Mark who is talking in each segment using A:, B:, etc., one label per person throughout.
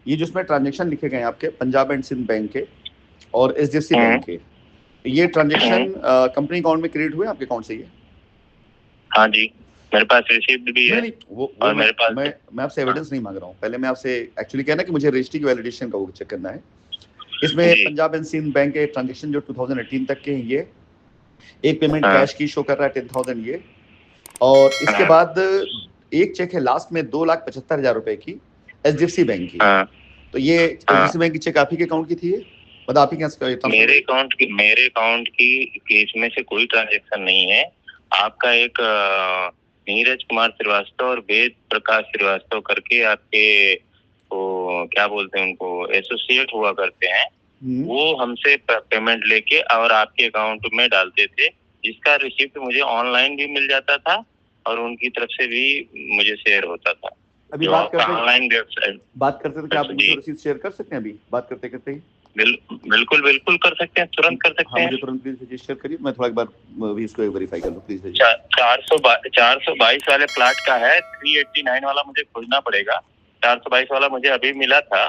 A: ये जिसमें ट्रांजेक्शन लिखे गए हैं आपके पंजाब एंड सिंध बैंक के और एचडीएफसी बैंक के, ये ट्रांजेक्शन कंपनी अकाउंट में क्रेडिट हुए आपके अकाउंट से? ये
B: हाँ जी, मेरे पास रिसीप्ट भी है।
A: नहीं वो
B: और मेरे पास
A: मैं आपसे एविडेंस नहीं मांग रहा हूँ, पहले मैं आपसे एक्चुअली कहना कि मुझे रजिस्ट्री की वैलिडेशन का वो चेक करना है। इसमें पंजाब एंड सिंध बैंक के ट्रांजेक्शन जो 2018 तक के हैं, ये एक पेमेंट कैश की शो कर रहा है 10,000 ये, और इसके बाद एक चेक है लास्ट में 2,75,000 रुपए की एचडीएफसी बैंक की। तो ये एचडीएफसी बैंक की चेक आप ही के अकाउंट की थी? मतलब आप ही के
B: मेरे अकाउंट की इसमें से कोई ट्रांजेक्शन नहीं है। आपका एक नीरज कुमार श्रीवास्तव और वेद प्रकाश श्रीवास्तव करके आपके वो क्या बोलते हैं उनको, एसोसिएट हुआ करते हैं, वो हमसे पेमेंट लेके और आपके अकाउंट में डालते थे, जिसका रिसिप्ट मुझे ऑनलाइन भी मिल जाता था और उनकी तरफ से भी मुझे शेयर होता था।
A: अभी बात करते ऑनलाइन वेबसाइट बात करते तो क्या आप मुझे रसीद शेयर कर सकते हैं? अभी बात करते करते ही
B: बिल्कुल कर सकते हैं, तुरंत कर सकते हैं।
A: मुझे तुरंत प्लीज शेयर करिए, मैं थोड़ा एक बार भी इसको वेरीफाई कर लूं प्लीज।
B: 422 वाले प्लाट का है, 389 वाला मुझे खोजना पड़ेगा। 422 वाला मुझे अभी मिला था,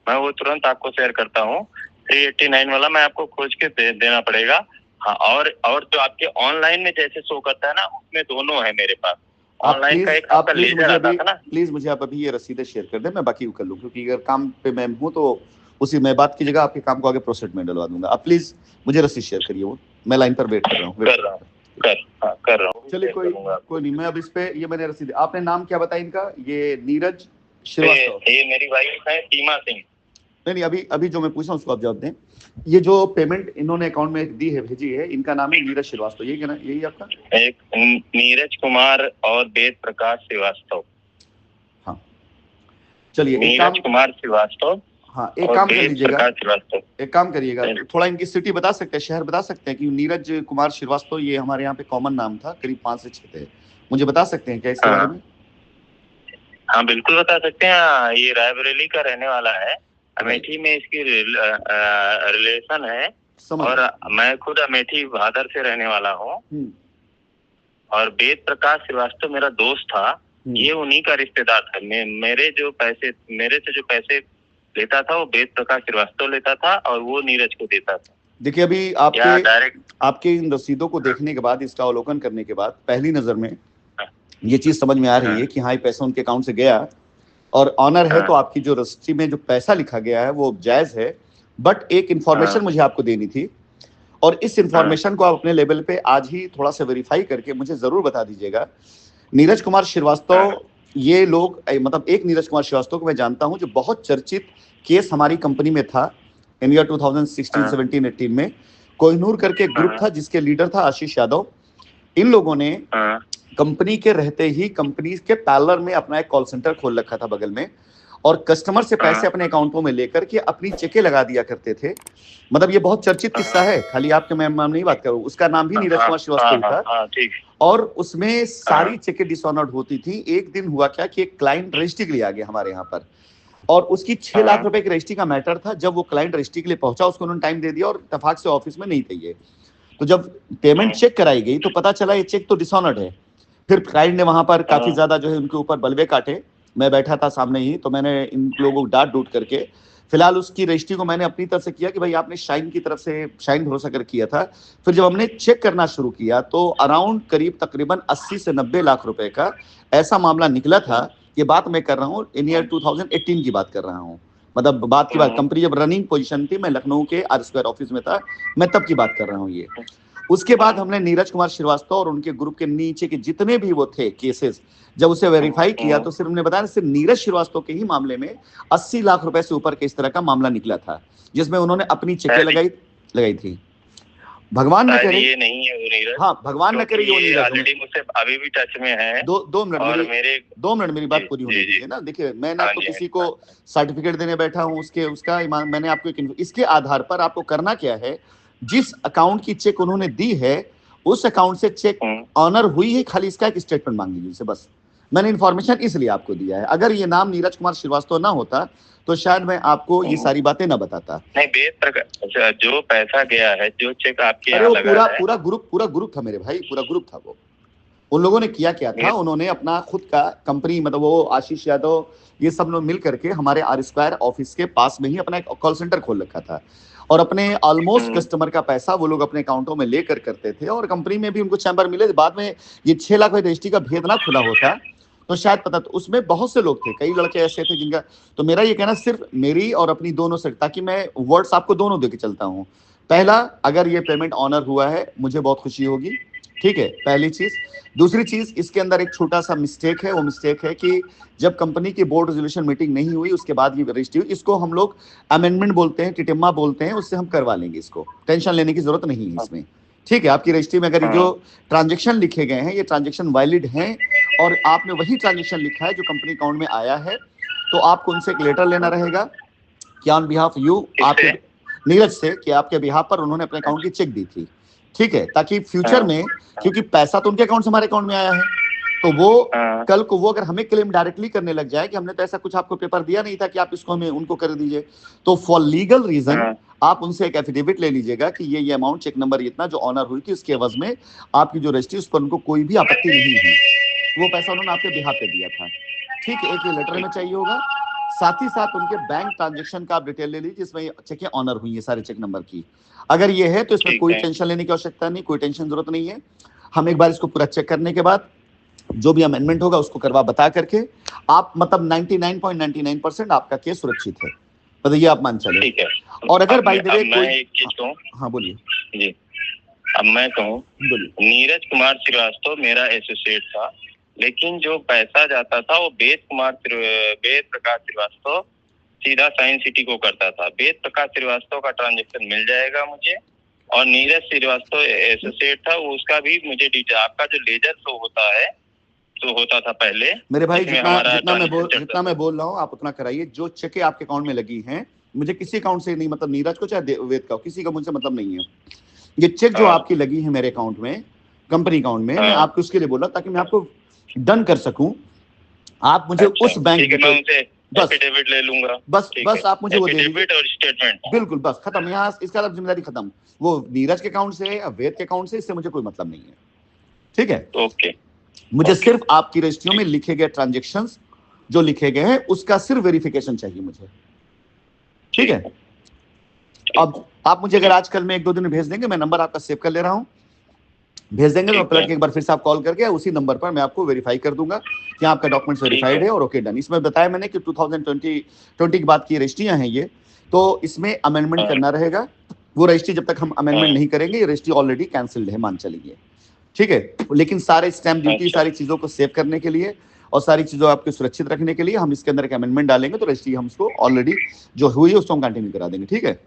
B: मैं वो तुरंत आपको शेयर करता हूँ। 389 वाला मैं आपको खोज के देना पड़ेगा। हाँ, और जो आपके ऑनलाइन में जैसे शो करता है ना, उसमें दोनों है मेरे पास। ऑनलाइन का एक आपका लेजर आता था ना।
A: प्लीज मुझे आप अभी ये रसीदें शेयर कर दें, मैं बाकी कर लूँ, क्योंकि अगर काम पे मैं हूँ तो उसी मैं बात की जगह आपके काम को आगे प्रोसेस में डलवा दूंगा। आप प्लीज मुझे रसीद शेयर करिए, वो मैं लाइन पर वेट कर रहा हूँ।
B: कर रहा हूँ।
A: चलिए कोई नहीं, मैं अब इस पे ये मैंने रसीद, आपने नाम क्या बताया इनका? ये नीरज श्रीवास्तव,
B: ये मेरी वाइफ है सीमा सिंह।
A: नहीं अभी जो मैं पूछ रहा हूँ उसको आप जवाब दें। ये जो पेमेंट इन्होंने अकाउंट में दी है, भेजी है, इनका नाम है नीरज श्रीवास्तव, यही ना? यही आपका?
B: एक नीरज कुमार और वेद प्रकाश श्रीवास्तव।
A: हाँ चलिए,
B: नीरज कुमार श्रीवास्तव।
A: हाँ, एक काम कर लीजिएगा, एक काम करिएगा, थोड़ा इनकी सिटी बता सकते हैं, शहर बता सकते हैं कि नीरज कुमार श्रीवास्तव ये हमारे यहाँ पे कॉमन नाम था, करीब 5 से 6 थे, मुझे बता सकते हैं क्या इसके बारे में?
B: हाँ बिल्कुल बता सकते हैं। ये रायबरेली का रहने वाला है, अमेठी में इसकी रिलेशन है, और मैं खुद अमेठी भादर से रहने वाला हूँ। और वेद प्रकाश श्रीवास्तव मेरा दोस्त था, ये उन्हीं का रिश्तेदार था। मेरे से जो पैसे लेता था वो वेद प्रकाश श्रीवास्तव लेता था, और वो नीरज को देता था।
A: देखिए अभी आपके इन रसीदों को देखने के बाद, इसका अवलोकन करने के बाद पहली नजर में ये चीज समझ में आ रही है कि हाँ, ये पैसा उनके अकाउंट से गया और ऑनर है, तो आपकी जो रजिस्ट्री में जो पैसा लिखा गया है वो जायज है। बट एक इंफॉर्मेशन मुझे आपको देनी थी, और इस इंफॉर्मेशन को आप अपने लेवल पे आज ही थोड़ा सा वेरीफाई करके मुझे जरूर बता दीजिएगा। नीरज कुमार श्रीवास्तव, ये लोग, मतलब एक नीरज कुमार श्रीवास्तव को मैं जानता हूं जो बहुत चर्चित केस हमारी कंपनी में था इन ईयर 2016, 17, 18 में। कोहिनूर करके ग्रुप था जिसके लीडर था आशीष यादव। इन लोगों ने कंपनी के रहते ही कंपनी के पैरेलल में अपना एक कॉल सेंटर खोल रखा था बगल में, और कस्टमर से पैसे अपने अकाउंटों में लेकर के अपनी चेकें लगा दिया करते थे। मतलब ये बहुत चर्चित किस्सा है, खाली आपके मैं नहीं बात करूं, उसका नाम भी नीरज कुमार श्रीवास्तव था, और उसमें सारी चेकें डिसऑनर्ड होती थी। एक दिन हुआ क्या कि एक क्लाइंट रजिस्ट्री के लिए आ गया हमारे यहाँ पर, और उसकी 6 लाख रुपए की रजिस्ट्री का मैटर था। जब वो क्लाइंट रजिस्ट्री के लिए पहुंचा, उसको उन्होंने टाइम दे दिया और इत्तेफाक से ऑफिस में नहीं थे ये। तो जब पेमेंट चेक कराई गई तो पता चला ये चेक तो डिसऑनर्ड है। फिर क्लाइंट ने वहां पर काफी ज्यादा जो है उनके ऊपर बलवे काटे, मैं बैठा था सामने ही, तो मैंने इन लोगों को डांट डूट करके फिलहाल उसकी रजिस्ट्री को मैंने अपनी तरफ से किया कि भाई आपने शाइन की तरफ से शाइन भरोसा कर किया था। फिर जब हमने चेक करना शुरू किया तो अराउंड करीब तकरीबन 80 से 90 लाख रुपए का ऐसा मामला निकला था। ये बात मैं कर रहा हूँ इन ईयर 2018 की बात कर रहा हूँ, मतलब बात की बात, कंपनी जब रनिंग पोजीशन थी, मैं लखनऊ के आर स्क्वायर ऑफिस में था, मैं तब की बात कर रहा हूँ ये। उसके बाद हमने नीरज कुमार श्रीवास्तव और उनके ग्रुप के नीचे के जितने भी वो थे केसेस, जब उसे वेरीफाई किया तो सिर्फ हमने बताया सिर्फ नीरज श्रीवास्तव के ही मामले में 80 लाख रुपए से ऊपर के इस तरह का मामला निकला था, जिसमें उन्होंने अपनी चेकें लगाई थी। भगवान न करे ये नहीं है वो नीरज, हाँ भगवान न करे, ये
B: ऑलरेडी मुझसे अभी भी टच में है।
A: 2 मिनट मेरी बात पूरी होने दीजिए ना। देखिए मैं ना तो किसी को सर्टिफिकेट देने बैठा हूँ उसका मैंने आपको इसके आधार पर आपको करना क्या है, जिस अकाउंट की चेक उन्होंने दी है उस अकाउंट से चेक ऑनर हुई है, खाली इसका एक स्टेटमेंट मांग लीजिए उनसे, बस। मैंने इन्फॉर्मेशन इसलिए आपको दिया है, अगर ये नाम नीरज कुमार श्रीवास्तव ना होता तो शायद मैं आपको ये सारी बातें ना बताता।
B: नहीं, जो पैसा गया है, जो चेक आपके यहाँ लगा है,
A: पूरा ग्रुप था मेरे भाई, पूरा ग्रुप था वो। उन लोगों ने किया क्या था, उन्होंने अपना खुद का कंपनी, मतलब वो आशीष यादव ये सब लोग मिल करके हमारे आर स्क्वायर ऑफिस के पास में ही अपना एक कॉल सेंटर खोल रखा था, और अपने ऑलमोस्ट कस्टमर का पैसा वो लोग अपने अकाउंटों में लेकर करते थे, और कंपनी में भी उनको चैम्बर मिले। बाद में ये 6 लाख रजिस्ट्री का भेद ना खुला होता तो शायद पता, तो उसमें बहुत से लोग थे, कई लड़के ऐसे थे जिनका, तो मेरा ये कहना सिर्फ मेरी और अपनी दोनों से, ताकि मैं वर्ड्स आपको दोनों देके चलता हूँ। पहला, अगर ये पेमेंट ऑनर हुआ है मुझे बहुत खुशी होगी, ठीक है, पहली चीज। दूसरी चीज, इसके अंदर एक छोटा सा मिस्टेक है, वो मिस्टेक है कि जब कंपनी की बोर्ड रेजोल्यूशन मीटिंग नहीं हुई उसके बाद ये रजिस्ट्री, इसको हम लोग अमेंडमेंट बोलते हैं, टिटिम्मा बोलते हैं, उससे हम करवा लेंगे, इसको टेंशन लेने की जरूरत नहीं है इसमें, ठीक है। आपकी रजिस्ट्री में अगर जो ट्रांजेक्शन लिखे गए हैं ये ट्रांजेक्शन वैलिड हैं और आपने वही ट्रांजेक्शन लिखा है जो कंपनी अकाउंट में आया है, तो आपको उनसे एक लेटर लेना रहेगा कि ऑन बिहाफ यू, आपके नीरज से, कि आपके बिहाफ पर उन्होंने अपने अकाउंट की चेक दी थी, ठीक है, ताकि फ्यूचर में, क्योंकि पैसा तो उनके अकाउंट से हमारे अकाउंट में आया है, तो वो कल को वो अगर हमें क्लेम डायरेक्टली करने लग जाए कि हमने तो ऐसा कुछ आपको पेपर दिया नहीं था कि आप इसको हमें उनको कर दीजिए, तो फॉर लीगल रीजन आप उनसे एक एफिडेविट ले लीजिएगा कि ये अमाउंट, चेक नंबर इतना जो ऑनर हुई थी, उसके एवज में आपकी जो रजिस्ट्री, उस पर उनको कोई भी आपत्ति नहीं है, वो पैसा उन्होंने आपके बिहाफ पे दिया था, ठीक है। एक ये लेटर में चाहिए होगा, साथ ही साथ उनके बैंक ट्रांजेक्शन का आप डिटेल ले लीजिए जिसमें चेकें ऑनर हुई है सारे चेक नंबर की। अगर ये है तो इसमें कोई टेंशन लेने की आवश्यकता नहीं, कोई टेंशन जरूरत नहीं है। हम एक बार इसको पूरा चेक करने के बाद जो भी अमेंडमेंट होगा उसको करवा बता करके आप, मतलब 99.99% आपका केस सुरक्षित है, मतलब ये आप मान चले, ठीक है। और अगर बाय द वे कोई, एक चीज कहूं, हाँ बोलिए जी,
B: अब मैं कहूं, नीरज कुमार श्रीवास्तव मेरा एसोसिएट था, लेकिन जो पैसा जाता था वो वेद प्रकाश श्रीवास्तव सीधा साइंस सिटी को करता था। वेद प्रकाश श्रीवास्तव का ट्रांजेक्शन मिल जाएगा मुझे, और नीरज श्रीवास्तव एसोसिएट था, उसका भी मुझे डिटेल, आपका जो लेजर शो होता है तो होता था पहले,
A: मेरे भाई, जितना मैं बोल रहा हूँ आप उतना कराइए। जो चेकें आपके अकाउंट में लगी हैं, मुझे किसी अकाउंट से नहीं, मतलब नीरज को चाहे वेद का, किसी का मुझसे मतलब नहीं है। ये चेक जो आपकी लगी है मेरे अकाउंट में, कंपनी अकाउंट में, मैं आपको उसके लिए बोला ताकि मैं आपको डन कर सकूं। आप मुझे उस बैंक
B: एफिडेविट ले लूंगा,
A: बस आप मुझे वो दे दीजिए
B: और स्टेटमेंट,
A: बिल्कुल, बस खत्म, यहाँ इसका जिम्मेदारी खत्म। वो नीरज के अकाउंट से या वेद के अकाउंट से, इससे मुझे कोई मतलब नहीं है, ठीक है।
B: ओके,
A: मुझे सिर्फ आपकी रजिस्ट्रियों में लिखे गए ट्रांजेक्शंस जो लिखे गए हैं उसका सिर्फ वेरिफिकेशन चाहिए मुझे, ठीक है। अब आप मुझे अगर आजकल में 1-2 दिन में भेज देंगे, मैं नंबर आपका सेव कर ले रहा हूं, भेज देंगे तो क्लर्क एक बार फिर से आप कॉल करके उसी नंबर पर मैं आपको वेरीफाई कर दूंगा कि आपका डॉक्यूमेंट्स वेरीफाइड है और ओके डन। इसमें बताया मैंने कि 2020 की बात की रजिस्ट्रियां हैं ये, तो इसमें अमेंडमेंट करना रहेगा। वो रजिस्ट्री जब तक हम अमेंडमेंट नहीं करेंगे, ये रजिस्ट्री ऑलरेडी कैंसिल्ड है, मान चलिए, ठीक है। लेकिन सारे स्टैम्प ड्यूटी, सारी चीजों को सेव करने के लिए और सारी चीजों आपको सुरक्षित रखने के लिए हम इसके अंदर एक अमेंडमेंट डालेंगे, तो रजिस्ट्री हम उसको ऑलरेडी जो हुई है उसको हम कंटिन्यू करा देंगे, ठीक है।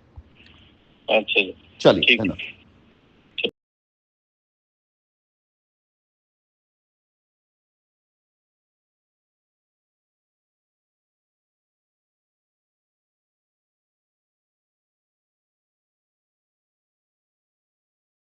B: अच्छा,
A: चलिए, धन्यवाद।